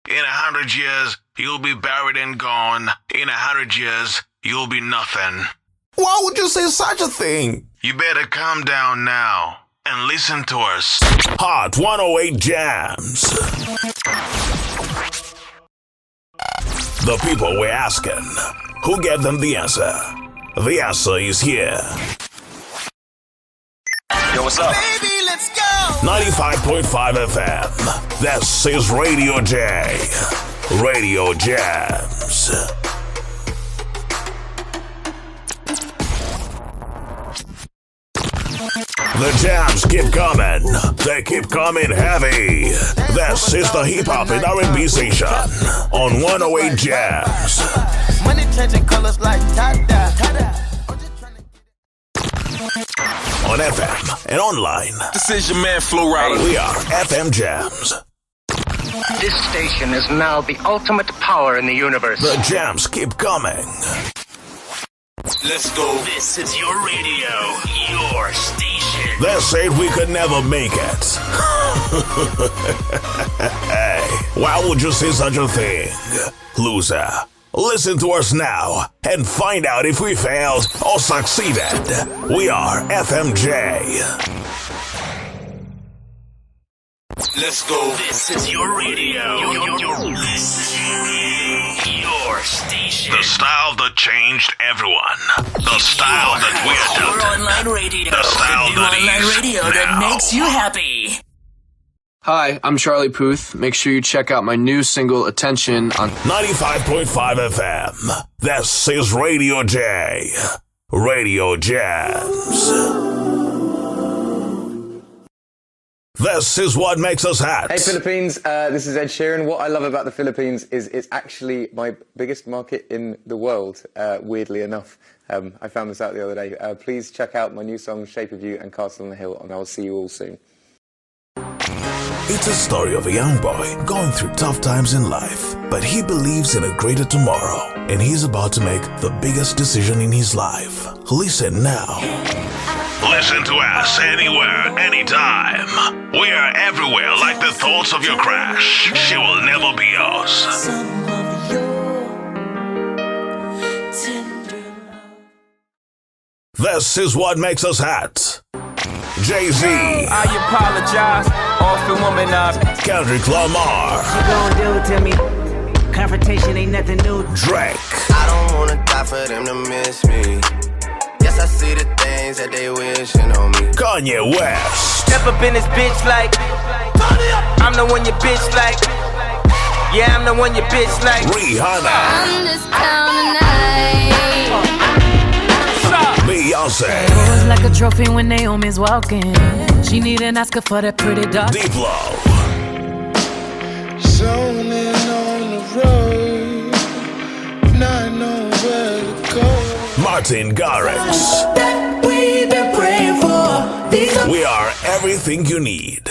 In 100 years, you'll be buried and gone. In 100 years, you'll be nothing. Why would you say such a thing? You better calm down now and listen to us. Hot 108 Jams. The people we're asking, who gave them the answer? The answer is here. Yo, what's up? Baby, let's go! 95.5 FM. This is Radio J. Radio Jams. The jams keep coming. They keep coming heavy. This is the hip hop and R&B station on 108 Jams. Money changing colors like tada. On FM and online. This is your man, Flo Rida. We are FM Jams. This station is now the ultimate power in the universe. The jams keep coming. Let's go. This is your radio, your station. They said we could never make it. Hey, why would you say such a thing? Loser, listen to us now and find out if we failed or succeeded. We are FMJ. Let's go. This is your radio, your station. The style that changed everyone. The style that we Your adopted. online radio. The style The new that online is radio that now. makes you happy. Hi, I'm Charlie Puth. Make sure you check out my new single, Attention, on 95.5 FM. This is Radio J. Radio Jams. This is what makes us hot. Hey Philippines, this is Ed Sheeran. What I love about the Philippines is it's actually my biggest market in the world, weirdly enough. I found this out the other day. Please check out my new song, Shape of You and Castle on the Hill, and I'll see you all soon. It's a story of a young boy going through tough times in life, but he believes in a greater tomorrow, and he's about to make the biggest decision in his life. Listen now. Listen to us anywhere, anytime. We are everywhere like the thoughts of your crash. She will never be yours. This is what makes us hot. Jay-Z, I apologize, orphan woman Kendrick Lamar, You gon' do to me? Confrontation ain't nothing new. Drake, I don't wanna die for them to miss me. Yes, I see the things that they wishing on me. Kanye West, Step up in this bitch like I'm the one your bitch like. Yeah, I'm the one your bitch like. Rihanna, I'm just counting night. Beyonce, Pose like a trophy when Naomi's walking. She need an Oscar for that pretty dog. Diplo, Zoning on the road, not know where to go. Martin Garrix. That we've been praying for. These are We are everything you need.